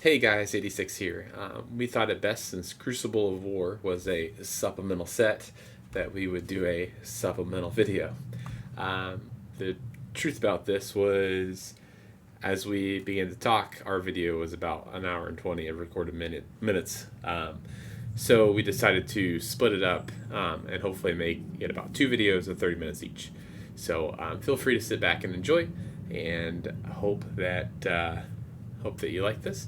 Hey guys, 86 here. We thought it best, since Crucible of War was a supplemental set, that we would do a supplemental video. The truth about this was, as we began to talk, our video was about an hour and 20 of recorded minutes. So we decided to split it up, and hopefully make it about two videos of 30 minutes each. So feel free to sit back and enjoy, and hope that you like this.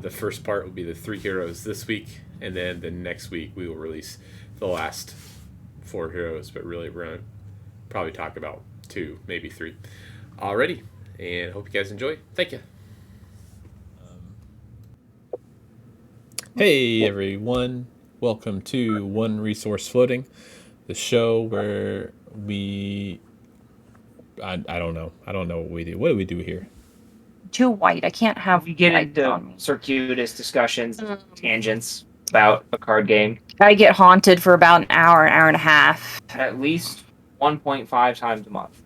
The first part will be the three heroes this week, and then the next week we will release the last four heroes. But really, we're gonna probably talk about two, maybe three. Alrighty, and hope you guys enjoy. Thank you. Hey everyone, welcome to One Resource Floating, the show where I don't know what we do. What do we do here? Too white. I can't have. We get white into on me. circuitous discussions, tangents about a card game I get haunted for about an hour and a half. at least 1.5 times a month.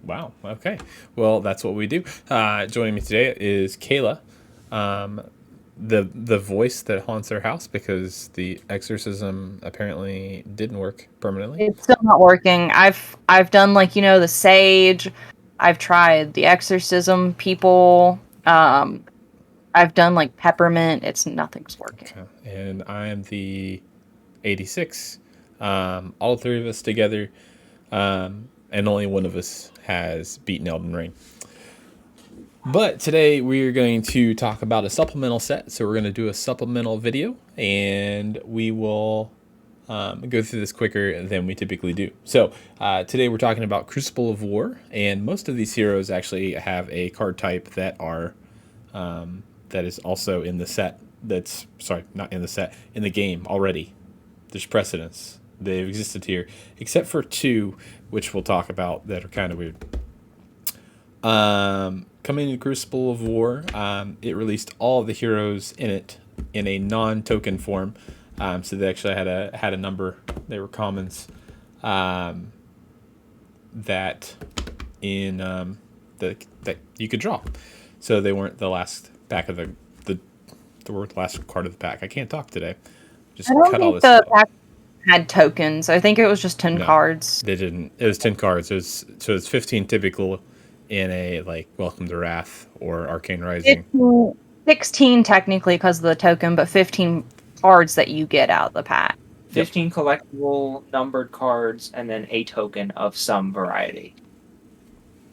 Wow. Okay. Well, that's what we do. Joining me today is Kayla, the voice that haunts our house because the exorcism apparently didn't work permanently. It's still not working. I've done the sage. I've tried the exorcism people. I've done peppermint. Nothing's working. Okay. And I am the 86. All three of us together, and only one of us has beaten Elden Ring. But today we're going to talk about a supplemental set. So we're going to do a supplemental video, and we will go through this quicker than we typically do. So today we're talking about Crucible of War, and most of these heroes actually have a card type that is also in the set. That's not in the set, in the game already. There's precedence. They've existed here, except for two, which we'll talk about, that are kind of weird. Coming to Crucible of War, it released all of the heroes in it in a non-token form. So they actually had a number. They were commons that you could draw. So they weren't the last pack of the last card of the pack. I can't talk today. Just I don't cut all think this the out. pack had tokens. I think it was just 10 No. cards. They didn't. It was 10 cards. It's 15 typical in a Welcome to Wrath or Arcane Rising. 16 technically because of the token, but 15 cards that you get out of the pack. 15 collectible numbered cards, and then a token of some variety.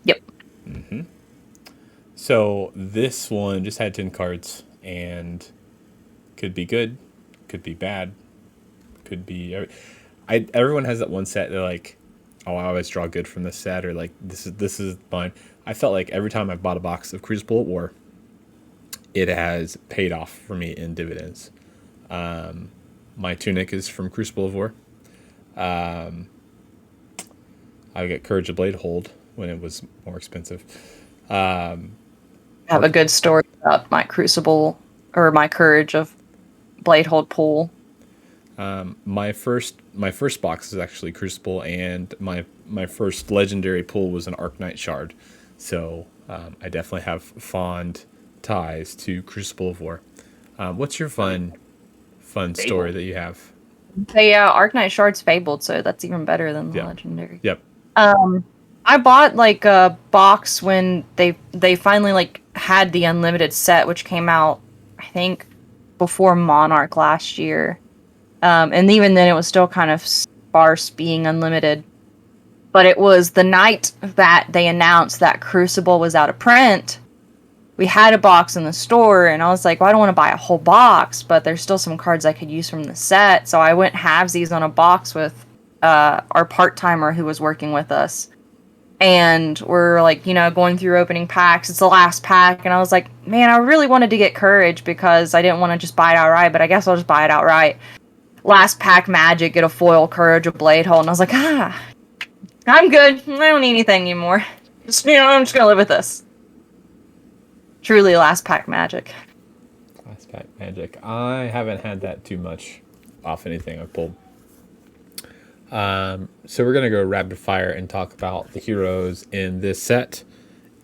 Yep. Mm-hmm. So this one just had 10 cards, and could be good, could be bad, could be. Everyone has that one set. They're like, oh, I always draw good from this set, or like this is mine. I felt like every time I bought a box of Crucible of War, it has paid off for me in dividends. My tunic is from Crucible of War. I got Courage of Blade Hold when it was more expensive. I have a good story about my Crucible or my Courage of Bladehold pool. My first box is actually Crucible, and my first legendary pool was an Arknight Shard. So I definitely have fond ties to Crucible of War. What's your fun story that you have? So yeah, Arknight Shard's fabled, so that's even better than the legendary. Yep. I bought a box when they finally had the unlimited set, which came out I think before Monarch last year. And even then it was still kind of sparse being unlimited. But it was the night that they announced that Crucible was out of print. We had a box in the store, and I was like, well, I don't want to buy a whole box, but there's still some cards I could use from the set. So I went halvesies on a box with our part-timer who was working with us. And we're going through opening packs. It's the last pack, and I was like, man, I really wanted to get Courage because I didn't want to just buy it outright, but I guess I'll just buy it outright. Last pack magic, get a foil Courage of Bladehold, and I was like, I'm good. I don't need anything anymore. I'm just gonna live with this. Truly last pack magic. Last pack magic. I haven't had that too much off anything I've pulled. So we're gonna go rapid fire and talk about the heroes in this set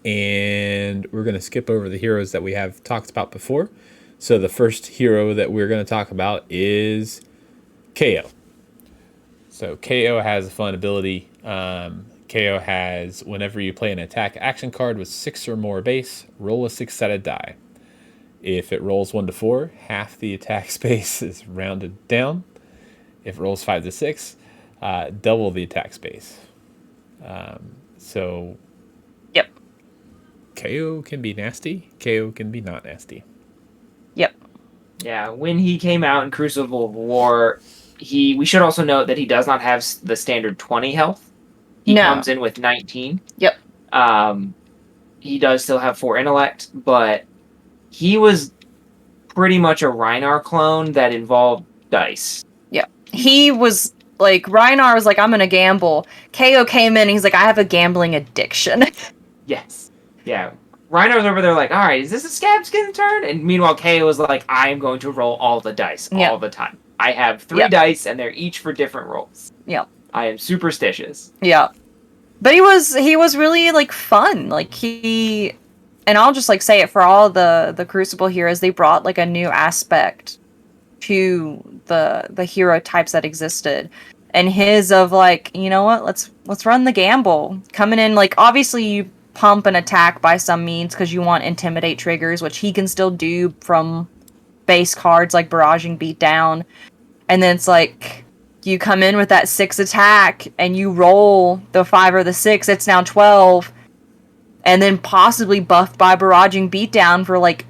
and we're going to skip over the heroes that we have talked about before. So the first hero that we're going to talk about is KO. So KO has a fun ability. KO has, whenever you play an attack action card with 6 or more base, roll a 6-sided die. If it rolls 1 to 4, half the attack space is rounded down. If it rolls 5 to 6, double the attack space. So Yep. KO can be nasty. KO can be not nasty. Yep. Yeah, when he came out in Crucible of War, we should also note that he does not have the standard 20 health. He No. comes in with 19. Yep. He does still have 4 intellect, but he was pretty much a Reinar clone that involved dice. Yeah. He was like, Reinar was like, I'm gonna gamble. KO came in and he's like, I have a gambling addiction. Yes. Yeah. Rhino's over there like, all right, is this a scab skin turn? And meanwhile, KO was like, I am going to roll all the dice all the time. I have 3 dice, and they're each for different rolls. Yep. I am superstitious. Yeah. But he was really, like, fun. Like, and I'll just, like, say it for all the Crucible heroes, they brought, like, a new aspect to the hero types that existed. And his of, like, you know what, let's run the gamble. Coming in, like, obviously you pump an attack by some means because you want intimidate triggers, which he can still do from base cards like barraging beatdown. And then it's like you come in with that 6 attack and you roll the 5 or the 6, it's now 12, and then possibly buffed by barraging beatdown for like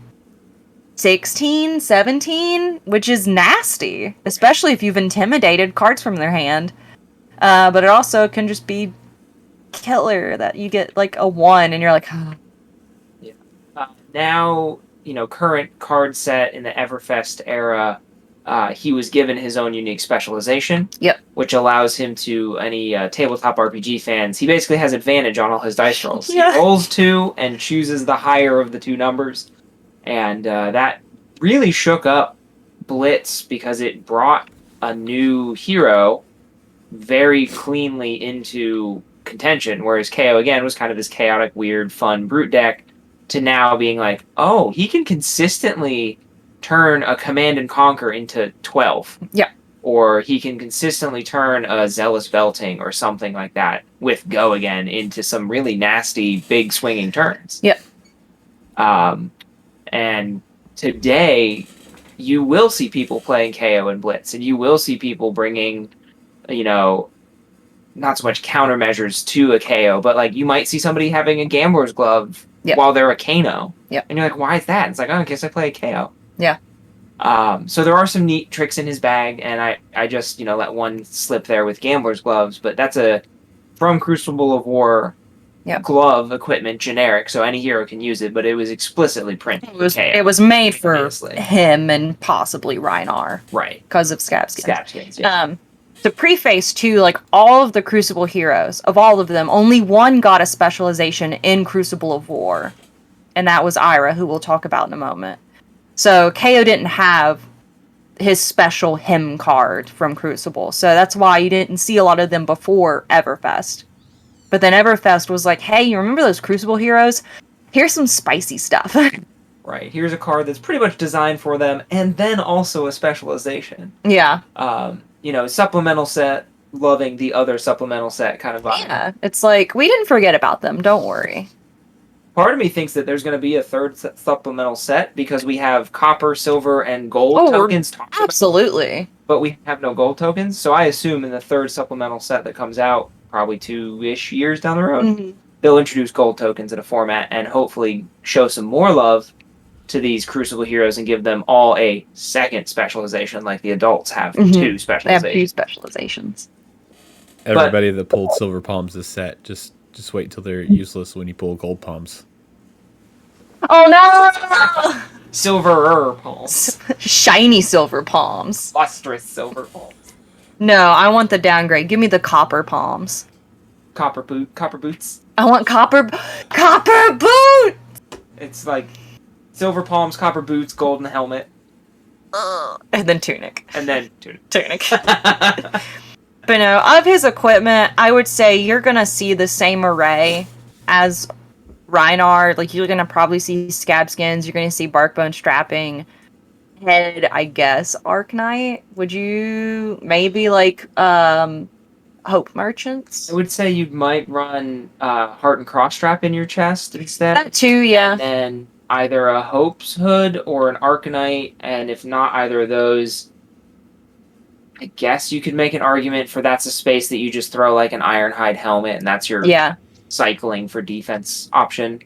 16, 17, which is nasty, especially if you've intimidated cards from their hand. But it also can just be killer that you get like a 1 and you're like, oh. Yeah. Now, current card set in the Everfest era, he was given his own unique specialization. Yep. Which allows him to, any tabletop RPG fans, he basically has advantage on all his dice rolls. Yeah. He rolls 2 and chooses the higher of the 2 numbers. And that really shook up Blitz because it brought a new hero very cleanly into contention, whereas KO, again, was kind of this chaotic, weird, fun brute deck, to now being like, oh, he can consistently turn a Command and Conquer into 12. Yeah. Or he can consistently turn a Zealous Belting or something like that with Go Again into some really nasty, big swinging turns. Yep. And today, you will see people playing KO and Blitz, and you will see people bringing, not so much countermeasures to a KO, but like you might see somebody having a Gambler's Glove while they're a Kano. Yep. And you're like, why is that? It's like, oh, I guess I play a KO. Yeah. So there are some neat tricks in his bag, and I just, let one slip there with Gambler's Gloves, but that's from Crucible of War glove equipment, generic, so any hero can use it, but it was explicitly printed. It was made for obviously. Him and possibly Reinar. Right. Because of scab skins. Scab skins, yeah. To preface too, like all of the Crucible heroes, of all of them, only one got a specialization in Crucible of War, and that was Ira, who we'll talk about in a moment. So KO didn't have his special him card from Crucible, so that's why you didn't see a lot of them before Everfest. But then Everfest was like, hey, you remember those Crucible heroes? Here's some spicy stuff. Right, here's a card that's pretty much designed for them, and then also a specialization. Yeah. Supplemental set, loving the other supplemental set kind of vibe. Yeah, it's like, we didn't forget about them, don't worry. Part of me thinks that there's going to be a third supplemental set because we have copper, silver, and gold tokens. Absolutely. But we have no gold tokens, so I assume in the third supplemental set that comes out, probably 2-ish years down the road, they'll introduce gold tokens in a format and hopefully show some more love to these Crucible heroes and give them all a second specialization like the adults have 2 specializations. They have 2 specializations. Everybody that pulled Silver Palms this set, just wait till they're useless when you pull Gold Palms. Oh no! Silverer palms. Shiny silver palms. Lustrous silver palms. No, I want the downgrade. Give me the copper palms. Copper boots. I want copper boot! It's like silver palms, copper boots, golden helmet. And then tunic. Tunic. But no, of his equipment, I would say you're gonna see the same array as Rhinar, like you're gonna probably see scab skins, you're gonna see barkbone strapping. Head, I guess, Arknight. Would you maybe like Hope Merchants? I would say you might run Heart and Cross Strap in your chest instead. That too, yeah. And then either a Hope's Hood or an Arcanite, and if not either of those, I guess you could make an argument for that's a space that you just throw like an Ironhide helmet, and that's your cycling for defense option.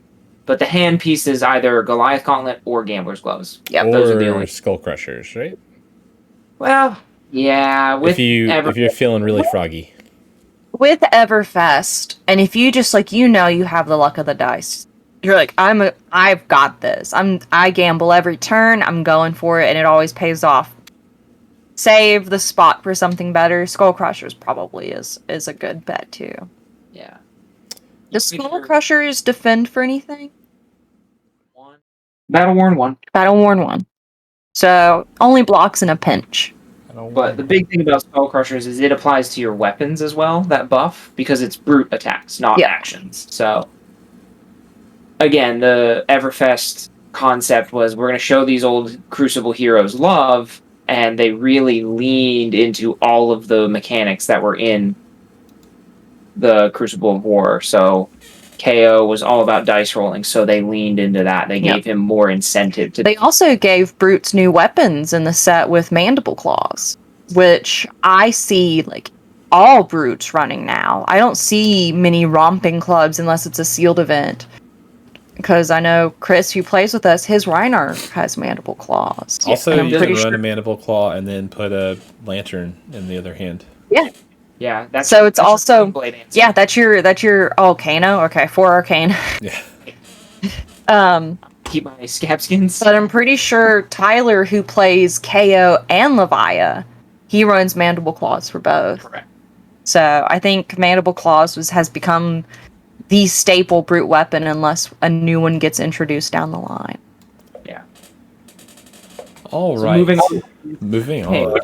But the hand piece is either Goliath Gauntlet or Gambler's Gloves. Yeah, those are the only Skull Crushers, right? Well, yeah. If you're feeling really froggy. With Everfest, and if you just like you have the luck of the dice, you're like I've got this. I gamble every turn. I'm going for it, and it always pays off. Save the spot for something better. Skull Crushers probably is a good bet too. Yeah. Does Skull Crushers defend for anything? Battle Worn 1. Battle Worn 1. So only blocks in a pinch. But the big thing about Skull Crushers is it applies to your weapons as well, that buff, because it's brute attacks, not actions. So, again, the Everfest concept was we're going to show these old Crucible heroes love, and they really leaned into all of the mechanics that were in the Crucible of War. So, KO was all about dice rolling, so they leaned into that. They gave him more incentive to. They also gave brutes new weapons in the set with mandible claws, which I see like all brutes running now. I don't see many romping clubs unless it's a sealed event. Because I know Chris, who plays with us, his Rhinar has mandible claws. Also, you can run a mandible claw and then put a lantern in the other hand. Yeah. Yeah, that's so it's that's also that's your Kano. Okay, 4 arcane. Yeah. Keep my scab skins. But I'm pretty sure Tyler, who plays KO and Leviah, he runs mandible claws for both. Correct. So I think mandible claws has become the staple brute weapon unless a new one gets introduced down the line. Yeah. All right. Moving on.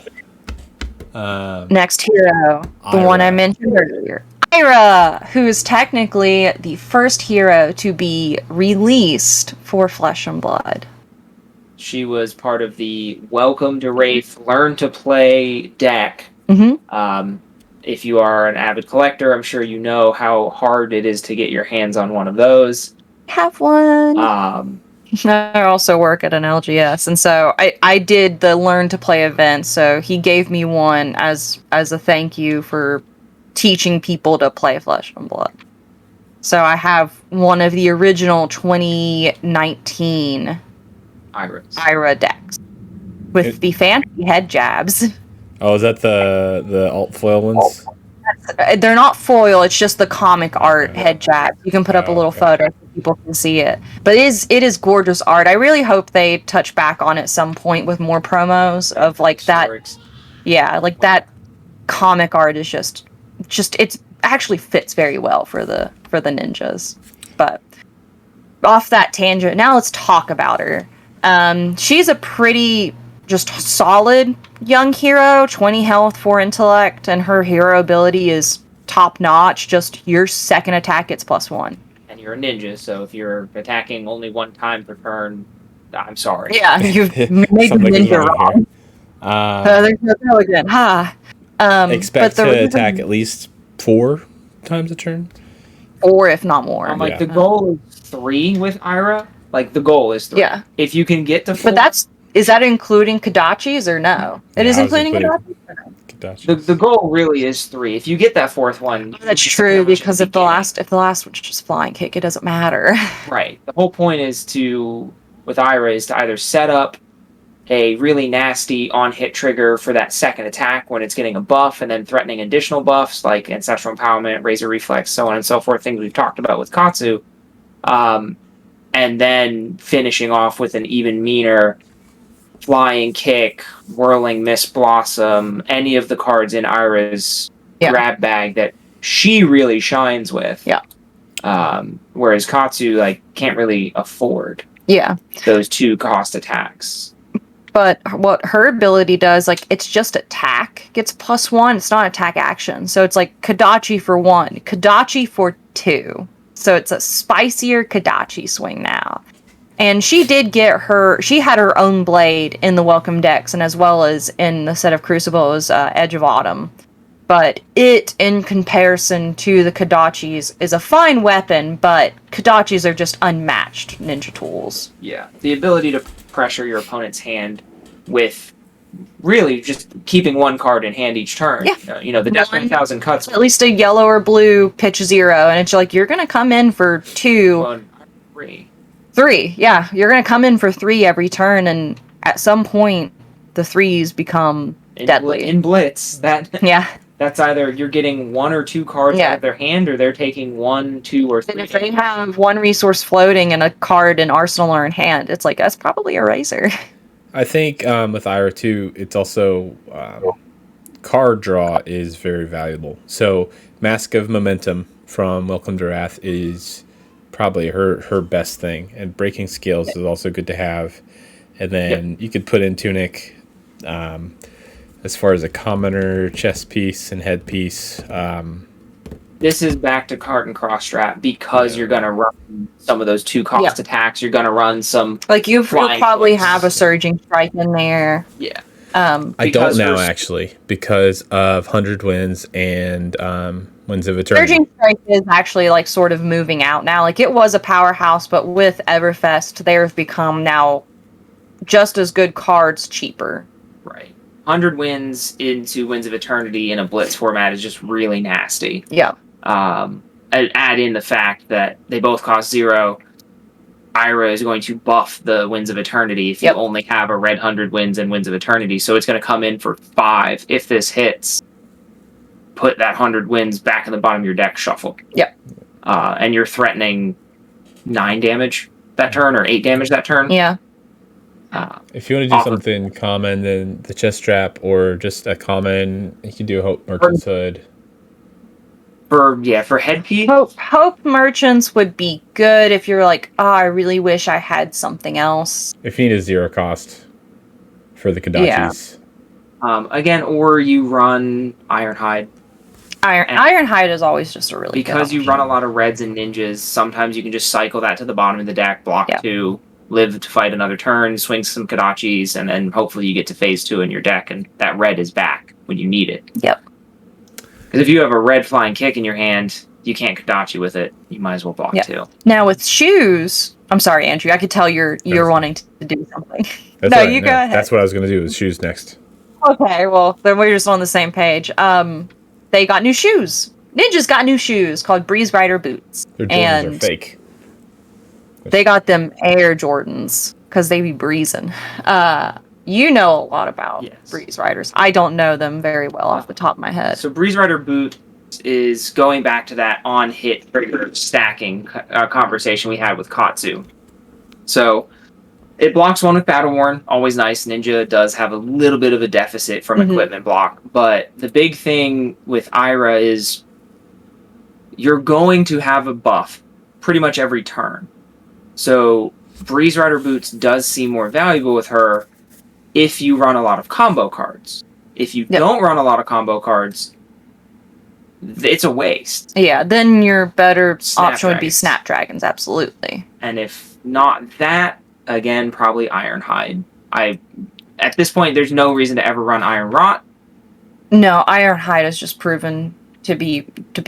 Next hero, the Ira. one I mentioned earlier. Ira, who is technically the first hero to be released for Flesh and Blood. She was part of the Welcome to Wraith Learn to Play deck. Mm-hmm. If you are an avid collector, I'm sure you know how hard it is to get your hands on one of those. Have one. I also work at an LGS, and so I did the Learn to Play event, so he gave me one as a thank you for teaching people to play Flesh and Blood. So I have one of the original 2019 Ira decks with the fancy head jabs. Oh, is that the alt foil ones? They're not foil, it's just the comic art head jab. You can put up a little photo so people can see it. But it is gorgeous art. I really hope they touch back on it some point with more promos of like that. Yeah, like that comic art is just it actually fits very well for the ninjas. But off that tangent, now let's talk about her. She's a pretty just solid young hero, 20 health, 4 intellect, and her hero ability is top notch. Just your second attack gets +1. And you're a ninja, so if you're attacking only one time per turn, I'm sorry. Yeah, you've made the ninja wrong. There's no go again. Expect to attack at least 4 times a turn? 4, if not more. The goal is 3 with Ira. Like, the goal is 3. Yeah. If you can get to 4... But is that including Kadachi's or no? It is including Kadachi's? The goal really is 3. If you get that 4th one... That's true, because if the last one's just flying kick, it doesn't matter. Right. The whole point is with Ira, is to either set up a really nasty on-hit trigger for that second attack when it's getting a buff, and then threatening additional buffs, like Ancestral Empowerment, Razor Reflex, so on and so forth, things we've talked about with Katsu. And then finishing off with an even meaner Flying Kick, Whirling Mist Blossom, any of the cards in Ira's grab bag that she really shines with. Yeah. Whereas Katsu can't really afford those 2 cost attacks. But what her ability does, it's just attack gets +1. It's not attack action. So it's like Kadachi for 1, Kadachi for 2. So it's a spicier Kodachi swing now. And she had her own blade in the Welcome Decks, and as well as in the set of Crucible, it was Edge of Autumn. But it, in comparison to the Kodachis, is a fine weapon, but Kodachis are just unmatched ninja tools. Yeah. The ability to pressure your opponent's hand with really just keeping one card in hand each turn. Yeah. The Deathmatch 1000 Cuts. At least a yellow or blue pitch 0, and it's like, you're going to come in for 2. Well, 3. 3, yeah. You're going to come in for 3 every turn, and at some point, the 3s become deadly. In Blitz, yeah. That's either you're getting 1 or 2 cards out of their hand, or they're taking 1, 2, or 3. And if they have 1 resource floating and a card in arsenal or in hand, it's like, that's probably a razor. I think with Ira too, it's also card draw is very valuable. So Mask of Momentum from Welcome to Wrath is probably her best thing, and Breaking Scales is also good to have. And then you could put in Tunic. As far as a commoner, chest piece and headpiece. This is back to cart and cross strap because you're going to run some of those 2 cost attacks. You're going to run some. Like you'll probably have a Surging Strike in there. Yeah. I don't now, actually, because of 100 Winds and Winds of Eternity. Surging Strike is actually like sort of moving out now. Like it was a powerhouse, but with Everfest, they've become now just as good cards, cheaper. Right. 100 Winds into Winds of Eternity in a Blitz format is just really nasty. Yeah. Add in the fact that they both cost 0. Ira is going to buff the Winds of Eternity if you only have a red 100 Winds and Winds of Eternity, so it's going to come in for 5. If this hits, put that 100 Winds back in the bottom of your deck, shuffle. Yep. And you're threatening 9 damage that turn, or 8 damage that turn. Yeah. If you want to do something common, then the chest strap, or just a common, you can do a Hope Merchant's Hood. For headpiece? Hope Merchants would be good if you're like, I really wish I had something else. If you need a 0 cost for the Kodachis. Yeah. Again, or you run Ironhide. Ironhide is always just a really good Because you option. run a lot of reds and ninjas, sometimes you can just cycle that to the bottom of the deck, block 2, live to fight another turn, swing some Kodachis, and then hopefully you get to phase 2 in your deck, and that red is back when you need it. Yep. Because if you have a red flying kick in your hand, you can't Kodachi with it. You might as well block 2. Now with shoes, I'm sorry, Andrew. I could tell you're wanting to do something. Go ahead. That's what I was going to do. Is shoes next. Okay, well then we're just on the same page. They got new shoes. Ninjas got new shoes called Breeze Rider boots. Their Jordans are fake. They got them Air Jordans because they be breezing. You know a lot about Breeze Riders. I don't know them very well off the top of my head. So Breeze Rider boot is going back to that on-hit trigger stacking conversation we had with Katsu. So it blocks 1 with Battle Worn, always nice. Ninja does have a little bit of a deficit from equipment block, but the big thing with Ira is you're going to have a buff pretty much every turn. So Breeze Rider boots does seem more valuable with her if you run a lot of combo cards. If you don't run a lot of combo cards, it's a waste. Yeah, then your better option would be Snapdragons, absolutely. And if not that, again, probably Ironhide. At this point, there's no reason to ever run Iron Rot. No, Ironhide has just proven to be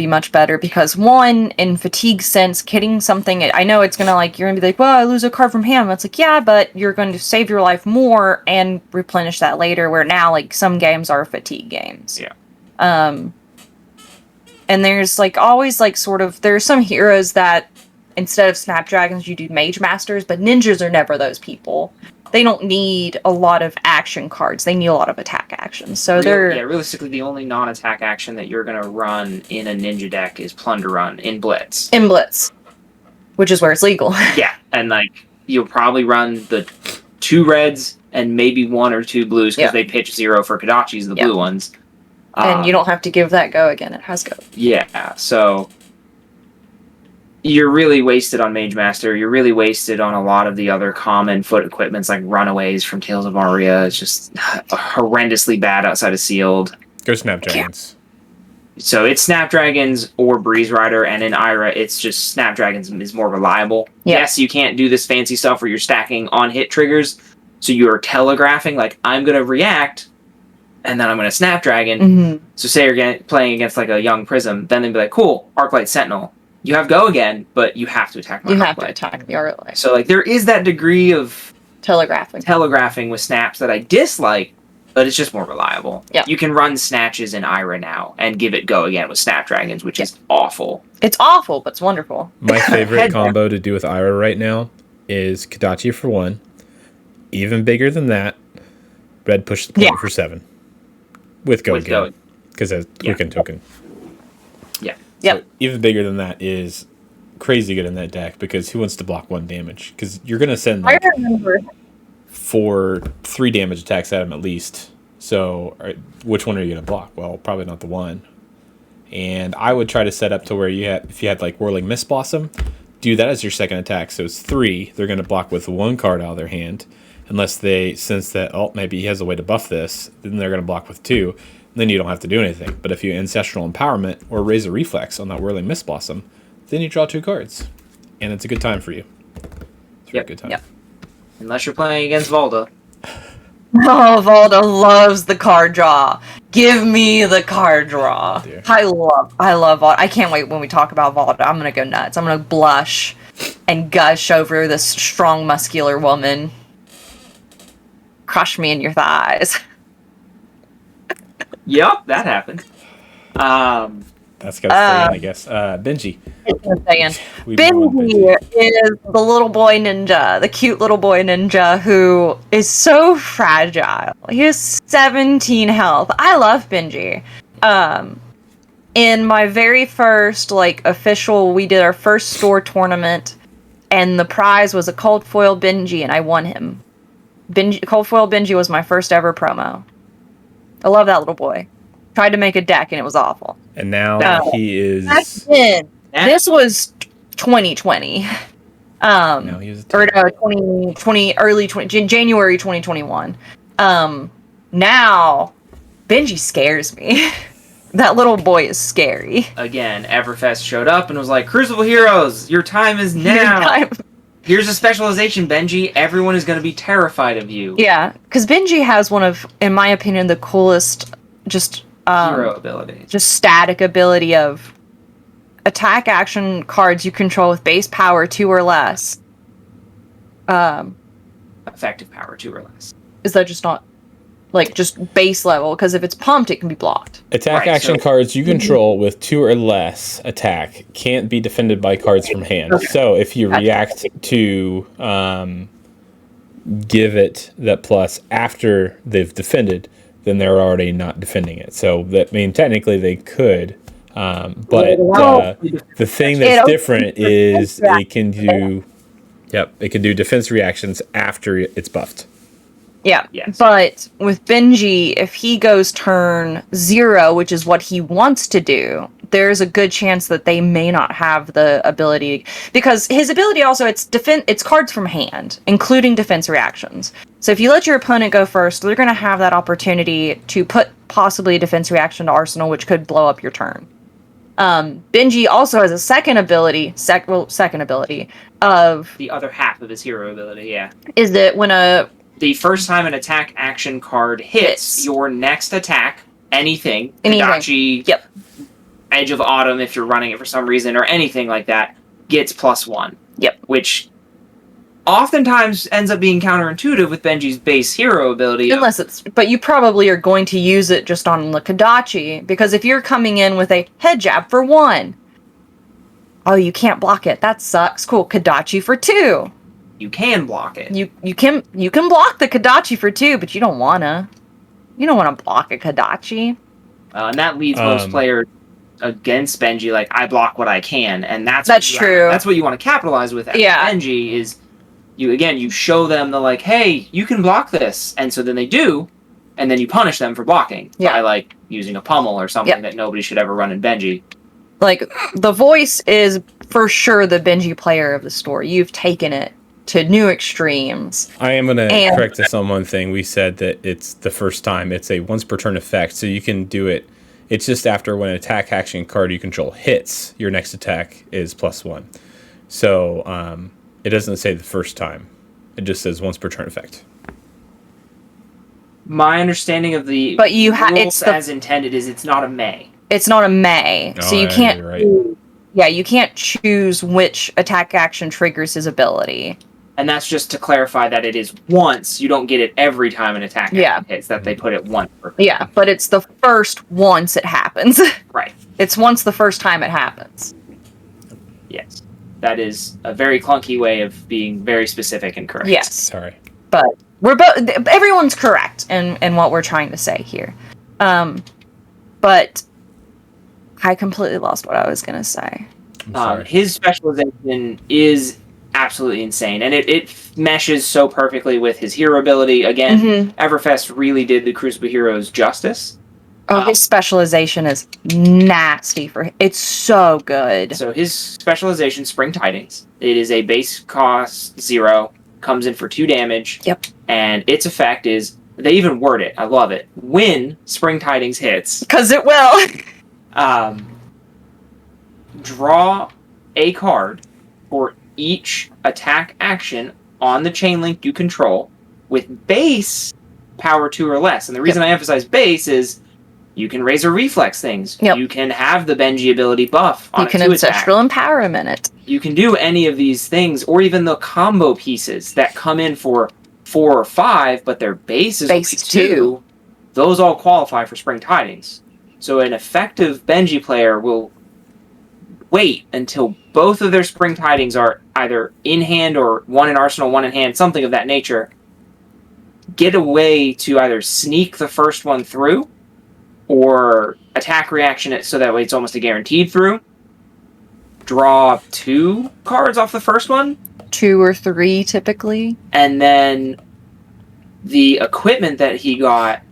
much better because, one, in fatigue sense, kitting something, I know it's gonna you're gonna be like, well, I lose a card from hand. It's like, yeah, but you're going to save your life more and replenish that later, where now some games are fatigue games. Yeah. And there's always there's some heroes that instead of Snapdragons you do Mage Masters, but ninjas are never those people. They don't need a lot of action cards. They need a lot of attack actions. So realistically, the only non-attack action that you're going to run in a ninja deck is Plunder Run in Blitz. In Blitz, which is where it's legal. Yeah, and you'll probably run the 2 reds and maybe 1 or 2 blues because they pitch 0 for Kodachis, the blue ones. And you don't have to give that go again. It has go. Yeah, so you're really wasted on Mage Master. You're really wasted on a lot of the other common foot equipments like Runaways from Tales of Aria. It's just horrendously bad outside of Sealed. Go Snapdragons. So it's Snapdragons or Breeze Rider, and in Ira, it's just Snapdragons is more reliable. Yeah. Yes, you can't do this fancy stuff where you're stacking on hit triggers, so you're telegraphing, like, I'm going to react, and then I'm going to Snapdragon. Mm-hmm. So say you're playing against, like, a young Prism, then they'd be like, cool, Arclight Sentinel. You have go again, but you have to attack my You Arclight. have to attack the Arclight. So, like, there is that degree of telegraphing with snaps that I dislike, but it's just more reliable. Yeah. You can run snatches in Ira now and give it go again with Snapdragons, which is awful. It's awful, but it's wonderful. My favorite combo to do with Ira right now is Kodachi for 1. Even bigger than that, Red push the point for 7. With go again. Because that's quicken token. Yeah. Yep. So even bigger than that is crazy good in that deck, because who wants to block 1 damage? Because you're going to send I remember 3 damage attacks at him at least. So which one are you going to block? Well, probably not the 1. And I would try to set up to where if you had like Whirling Mist Blossom, do that as your second attack. So it's 3. They're going to block with 1 card out of their hand. Unless they sense that, maybe he has a way to buff this, then they're going to block with 2. And then you don't have to do anything. But if you Ancestral Empowerment or raise a Reflex on that Whirling Mist Blossom, then you draw 2 cards. And it's a good time for you. It's a good time. Yep. Unless you're playing against Valda. Oh, Valda loves the card draw. Give me the card draw. Dear. I love Valda. I can't wait when we talk about Valda. I'm gonna go nuts. I'm gonna blush and gush over this strong, muscular woman. Crush me in your thighs. Yep, that happened. That's got to stay in, I guess. Benji. Benji is the little boy ninja, the cute little boy ninja who is so fragile. He has 17 health. I love Benji. In my very first we did our first store tournament, and the prize was a cold foil Benji, and I won him. Cold foil Benji was my first ever promo. I love that little boy. Tried to make a deck and it was awful. And now he is. This was 2020. No, he was. Or 2020, January 2021. Now, Benji scares me. That little boy is scary. Again, Everfest showed up and was like, Crucible Heroes, your time is now. Here's a specialization, Benji. Everyone is going to be terrified of you. Yeah, because Benji has one of, in my opinion, the coolest hero ability. Just static ability of attack action cards you control with base power 2 or less. Effective power 2 or less. Is that just not just base level? Because if it's pumped, it can be blocked. Attack action cards you control with 2 or less attack can't be defended by cards from hand. Okay. So if you react to give it that plus after they've defended, then they're already not defending it. So that technically they could, but the thing that's different is it can do defense reactions after it's buffed. Yeah, yes. But with Benji, if he goes turn 0, which is what he wants to do, there's a good chance that they may not have the ability, because his ability also, it's cards from hand, including defense reactions. So if you let your opponent go first, they're going to have that opportunity to put possibly a defense reaction to arsenal, which could blow up your turn. Benji also has a second ability of the other half of his hero ability. Yeah, is that when the first time an attack action card hits your next attack, anything. Kodachi, Edge of Autumn, if you're running it for some reason, or anything like that, gets +1. Yep. Which oftentimes ends up being counterintuitive with Benji's base hero ability. But you probably are going to use it just on the Kodachi, because if you're coming in with a head jab for 1, you can't block it. That sucks. Cool. Kodachi for 2. You can block it. You can block the Kodachi for 2, but you don't wanna block a Kodachi. And that leads most players against Benji. Like, I block what I can, and that's true. That's what you want to capitalize with. Benji is you show them hey, you can block this, and so then they do, and then you punish them for blocking by using a pummel or something that nobody should ever run in Benji. The voice is for sure the Benji player of the story. You've taken it to new extremes. I am going to correct us on one thing. We said that it's the first time. It's a once per turn effect, so you can do it It's just after when an attack action card you control hits, your next attack is +1. So it doesn't say the first time. It just says once per turn effect. My understanding of the But you rules as intended is it's not a may. It's not a may, so you can't. You're right. Yeah, you can't choose which attack action triggers his ability. And that's just to clarify that it is once. You don't get it every time an attack action hits. That they put it once. Yeah, but it's the first once it happens. Right. It's once the first time it happens. Yes. That is a very clunky way of being very specific and correct. Yes. Sorry. But we're both. Everyone's correct in what we're trying to say here. But I completely lost what I was going to say. His specialization is absolutely insane, and it meshes so perfectly with his hero ability. Again, Everfest really did the Crucible Heroes justice. His specialization is nasty it's so good. So his specialization, Spring Tidings, it is a base cost 0, comes in for 2 damage. Yep. And its effect is, they even word it, I love it. When Spring Tidings hits, because it will. Draw a card for each attack action on the chain link you control with base power 2 or less. And the reason I emphasize base is you can Razor Reflex things. Yep. You can have the Benji ability buff on You can a 2 Ancestral Empower him in it. You can do any of these things, or even the combo pieces that come in for 4 or 5, but their base is only 2. Those all qualify for Spring Tidings. So an effective Benji player will wait until both of their Spring Tidings are either in hand or one in arsenal, one in hand, something of that nature. Get a way to either sneak the first one through or attack reaction it so that way it's almost a guaranteed through. Draw 2 cards off the first one. 2 or 3 typically. And then the equipment that he got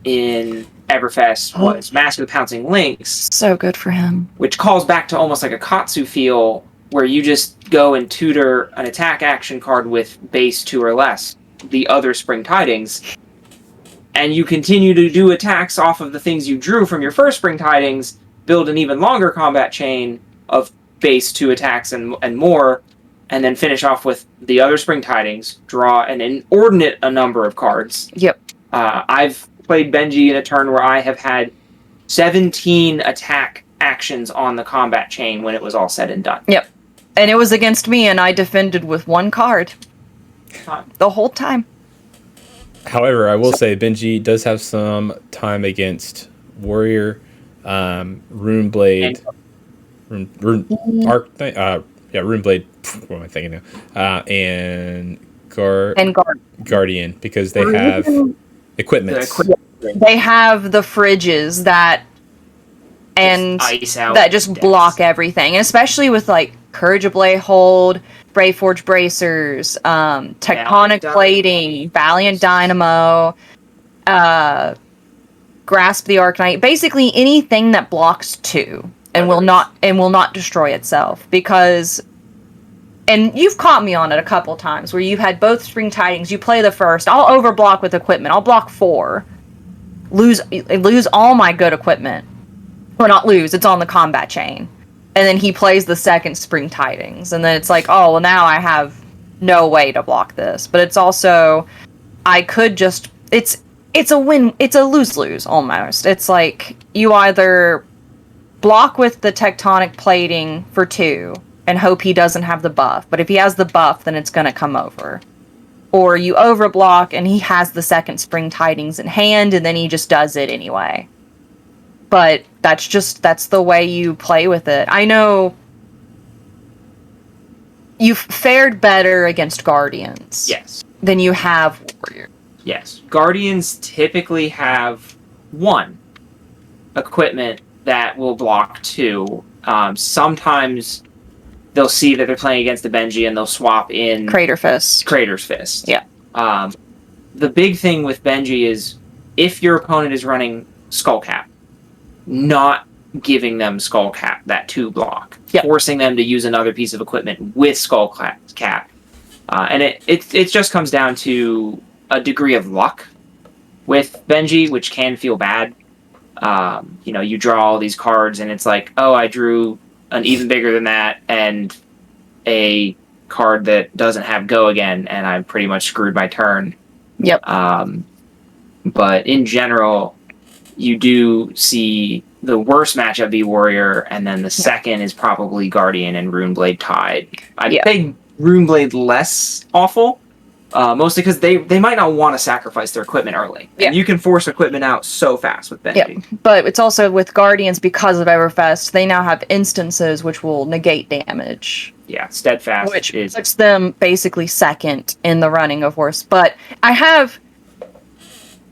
in Everfest was Mask of the Pouncing Lynx. So good for him. Which calls back to almost like a Katsu feel, where you just go and tutor an attack action card with base 2 or less, the other Spring Tidings, and you continue to do attacks off of the things you drew from your first Spring Tidings, build an even longer combat chain of base 2 attacks and more, and then finish off with the other Spring Tidings, draw an inordinate a number of cards. Yep. I've played Benji in a turn where I have had 17 attack actions on the combat chain when it was all said and done. Yep. And it was against me, and I defended with 1 card. The whole time. However, I will say Benji does have some time against Warrior, Runeblade, Runeblade. What am I thinking now? And Guardian, because they have equipment. They have the fridges that ice out that just block everything, and especially with like Courage of Blade Hold, Braveforge Bracers, Tectonic Plating, Valiant Dynamo, Grasp the Arcanite, basically anything that blocks 2 and will not destroy itself. Because, and you've caught me on it a couple times where you've had both Spring Tidings, you play the first, I'll overblock with equipment, I'll block 4, lose all my good equipment. Well, not lose, it's on the combat chain. And then he plays the second Spring Tidings. And then it's like, oh, well, now I have no way to block this. But it's also, I could just, it's a win, it's a lose-lose almost. It's like, you either block with the Tectonic Plating for 2 and hope he doesn't have the buff. But if he has the buff, then it's going to come over. Or you overblock and he has the second Spring Tidings in hand and then he just does it anyway. But that's the way you play with it. I know you've fared better against Guardians. Yes. Than you have Warrior. Yes. Guardians typically have 1 equipment that will block 2. Sometimes they'll see that they're playing against the Benji and they'll swap in Crater's Fist. Yeah. The big thing with Benji is if your opponent is running Skullcap, not giving them Skullcap, that 2 block. Yep. Forcing them to use another piece of equipment with Skullcap. And it just comes down to a degree of luck with Benji, which can feel bad. You draw all these cards, and it's like, oh, I drew an even bigger than that, and a card that doesn't have go again, and I pretty much screwed my turn. Yep. But in general, you do see the worst matchup be Warrior, and then the second is probably Guardian and Runeblade tied. I'd say Runeblade less awful, mostly because they might not want to sacrifice their equipment early. Yeah. And you can force equipment out so fast with Benji. Yeah, but it's also with Guardians, because of Everfest, they now have instances which will negate damage. Yeah, Steadfast which puts them basically second in the running of worst. But I have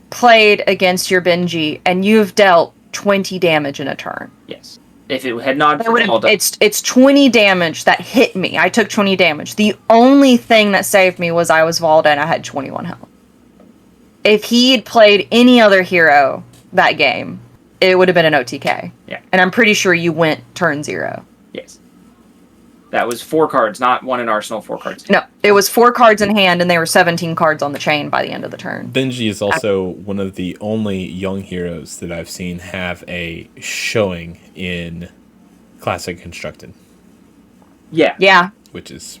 played against your Benji, and you've dealt 20 damage in a turn. Yes. If it had not it's 20 damage that hit me. I took 20 damage. The only thing that saved me was I was Valda and I had 21 health. If he had played any other hero that game, it would have been an OTK. Yeah. And I'm pretty sure you went turn 0. Yes. That was 4 cards, not 1 in Arsenal, 4 cards. No, it was 4 cards in hand, and there were 17 cards on the chain by the end of the turn. Benji is also one of the only young heroes that I've seen have a showing in Classic Constructed. Yeah. Yeah. Which is...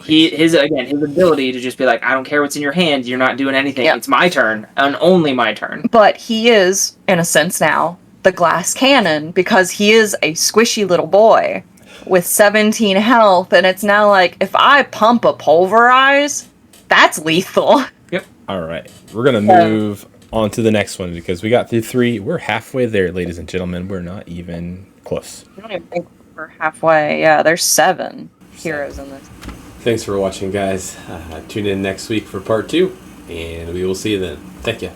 His ability to just be like, I don't care what's in your hand, you're not doing anything, It's my turn, and only my turn. But he is, in a sense now, the glass cannon, because he is a squishy little boy with 17 health, and it's now like, if I pump a Pulverize, that's lethal. Yep. Alright, we're gonna move on to the next one, because we got through 3. We're halfway there, ladies and gentlemen. We're not even close. I don't even think we're halfway. Yeah, there's 7 heroes in this. Thanks for watching, guys. Tune in next week for part 2, and we will see you then. Thank you.